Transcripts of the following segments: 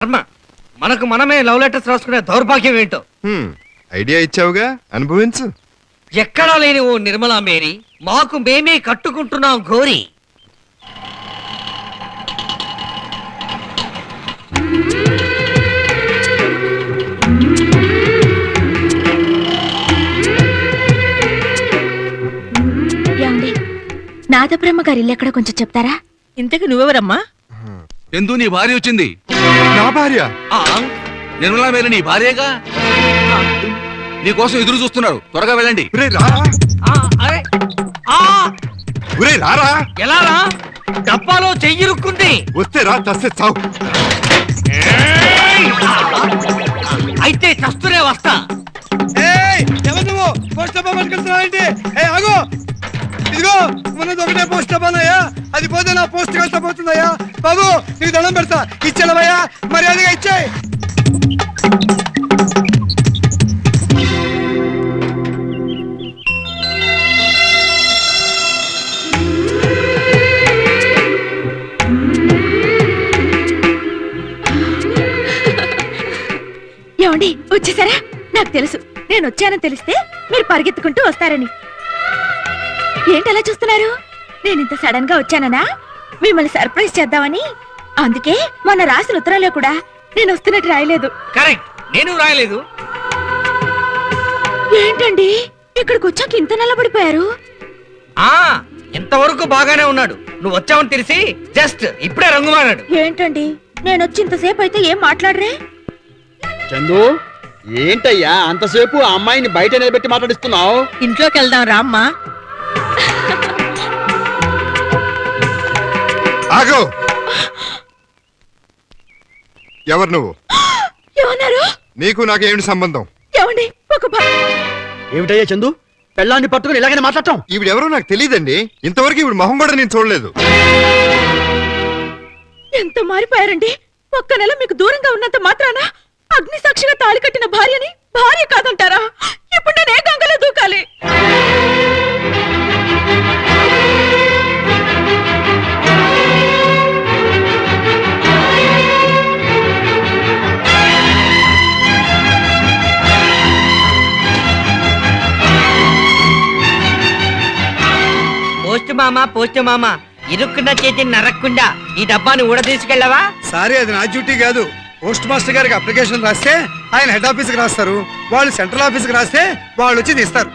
కర్మ మనకు మనమే లవ్ లెటర్స్ రాసుకునే దౌర్భాగ్యం ఏంటో. ఐడియా ఇచ్చావుగా, అనుభవించు. ఎక్కడా లేని ఓ నిర్మలా మేరీ మాకు మేమే కట్టుకుంటున్నాం ఘోరి. ఏమండి, నాదబ్రహ్మ గారి ఇల్లు ఎక్కడ కొంచెం చెప్తారా? ఇంతకు నువ్వెవరమ్మా? ఎందు నీ భార్య వచ్చింది. నా భార్య? నిర్మలా మేరీ నీ భార్యగా? నీ కోసం ఎదురు చూస్తున్నారు, త్వరగా వెళ్ళండి. రారా. ఎలా రా? డబ్బాలో చెయ్యిరుక్కుంది. వస్తే రా, చస్తే చావు. అయితే చస్తూనే వస్తా. ఇదిగో ఉన్నది ఒకటే పోస్ట్ అయ్యా, అది పోతే నా పోస్ట్ కలిసి పోతుందయ్యా. బాబు నీకు దండం పెడతా, ఇచ్చేలవయ్యా, మర్యాదగా ఇచ్చాయి. ఏమండి, వచ్చేసారా? నాకు తెలుసు, నేను వచ్చానని తెలిస్తే మీరు పరిగెత్తుకుంటూ వస్తారని. ఏంటలా చూస్తున్నారు? నేను ఇంత సడన్ గా వచ్చాననా మిమ్మల్ని సర్ప్రైజ్ చేద్దామని. అందుకే మొన్న రాసిన ఉత్తరంలో కూడా నేను వస్తున్నట్టు రాయలేదు. కరెక్ట్, నేను రాయలేదు. ఏంటండి ఇక్కడికి వచ్చాక ఇంత నల్లబడిపోయారు? ఇంతవరకు బాగానే ఉన్నాడు, నువ్వు వచ్చావని తెలిసి జస్ట్ ఇప్పుడే రంగు మారాడు. ఏంటండి నేను వచ్చి ఇంతసేపు అయితే ఏం మాట్లాడరే? చందు, ఏంటయ్యా అంతసేపు ఆ అమ్మాయిని బయట నిలబెట్టి మాట్లాడిస్తున్నావు? ఇంట్లోకి వెళ్దాం రామ్మా. ఆగో. ఎవరు నువ్వు? ఏమన్నారు? నీకు నాకేమిటి సంబంధం? ఏమండి ఏమిటయ్యా చందు, పెళ్ళాన్ని పట్టుకుని ఇలాగనే మాట్లాడటం? ఈవిడెవరో నాకు తెలియదండి. ఇంతవరకు ఈవిడ మొహం కూడా నేను చూడలేదు. ఎంత మారిపోయారండి. ఒక్క నెల మీకు దూరంగా ఉన్నంత మాత్రాన అగ్ని సాక్షిగా తాళి కట్టిన భార్యని భార్య కాదంటారా? ఇప్పుడు నేను ఏ గంగలో దూకాలి? పోస్ట్ మామా ఇరుక్కున్న చేతిని నరక్కుండా ఈ డబ్బాని ఊడ తీసుకెళ్ళవా? సారీ, అది నా డ్యూటీ కాదు. పోస్ట్ మాస్టర్ గారికి అప్లికేషన్ రాస్తే ఆయన హెడ్ ఆఫీస్ కి రాస్తారు, వాళ్ళు సెంట్రల్ ఆఫీస్ కి రాస్తే వాళ్ళు వచ్చి తీస్తారు.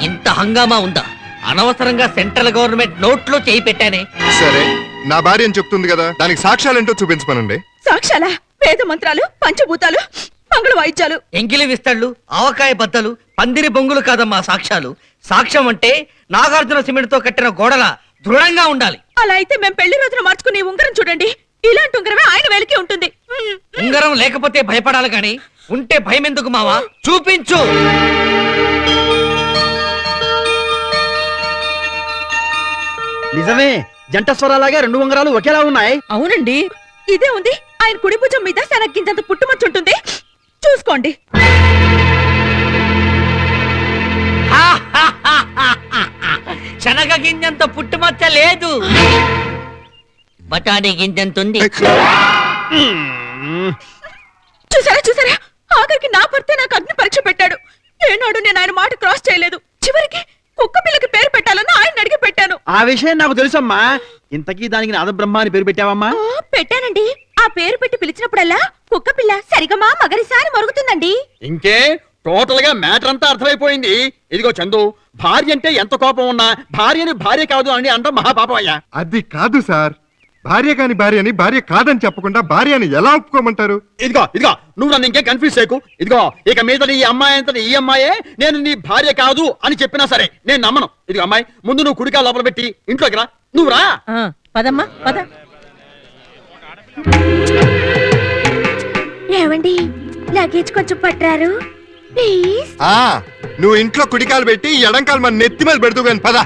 ఇంత హంగామా ఉందా? అనవసరంగా సెంట్రల్ గవర్నమెంట్ నోట్లో చేయి పెట్టానే. సరే, నా భార్య అని చెప్తుంది కదా, దానికి సాక్ష్యాలేంటో చూపించమనండి. సాక్ష్యాల? వేద మంత్రాలు, పంచభూతాలు, మంగళ వాయిద్యాలు, ఎంగిలి విస్తళ్ళు, ఆవకాయ బద్దలు, పందిరి బొంగులు కాదమ్మా సాక్ష్యాలు. సాక్ష్యం అంటే నాగార్జున సిమెంట్ తో కట్టిన గోడల దృఢంగా ఉండాలి. అలా అయితే మేము పెళ్లి రోజున మార్చుకుని ఉంగరం చూడండి. ఇలాంటి ఉంగరమే ఆయన వేలికి ఉంటుంది. ఉంగరం లేకపోతే భయపడాలి గాని ఉంటే భయం ఎందుకు మావా? చూపించు. నిజమే, జంట స్వరాలాగా రెండు ఉంగరాలు ఒకేలా ఉన్నాయి. అవునండి, ఇదే ఉంది. ఆయన కుడి భుజం మీద శనగ్గింజంత పుట్టుమచ్చ ఉంటుంది, చూసుకోండి. శనగ గింజంత పుట్టుమచ్చ లేదు, బఠానీ గింజంత ఉంది. చూసారా చూసారా, ఆఖరికి నా భర్తే నాకు అగ్ని పరీక్ష పెట్టాడు. ఏనాడు నేను ఆయన మాట క్రాస్ చేయలేదు. చివరికి కుక్క పిల్లకి పేరు పెట్టాలని ఆయన అడిగి పెట్టాను. ఆ విషయం నాకు తెలుసమ్మా. ఇంతకీ దానికి నాదబ్రహ్మ అని పేరు పెట్టావమ్మా? పెట్టానండి. ఆ పేరు పెట్టి పిలిచినప్పుడల్లా కుక్క పిల్ల సరిగమా మగరిసా అని మరుగుతుందండి. ఇంకే, టోటల్ గా మ్యాటర్ అంతా అర్థమైపోయింది. ఇదిగో చందు, భార్య అంటే ఎంత కోపం ఉన్నా భార్యని భార్య కాదు అని అంటాం మహాపాపం అయ్యా. అది కాదు సార్, భార్య కాని భార్యని భార్య కాదని చెప్పకుండా భార్యని ఎలా ఒప్పుకోమంటారు? ఇదిగో ఇదిగో, నువ్వు నన్ను ఇంకే కన్ఫ్యూజ్ చేయకు. ఇదిగో, ఇక మీద ఈ అమ్మాయి అంతా ఈ అమ్మాయే, నేను నీ భార్య కాదు అని చెప్పినా సరే నేను నమ్మను. ఇదిగో అమ్మాయి, ముందు నువ్వు కుడికా లోపల పెట్టి ఇంట్లోకి రా. నువ్వు రా. పదమ్మా పద. ఏవండి, లగేజ్ కొంచెం పట్టారు ప్లీజ్. నువ్వు ఇంట్లో కుడికాలు పెట్టి ఎడంకాలు మన నెత్తి మీద పెడుతూ కానీ పద.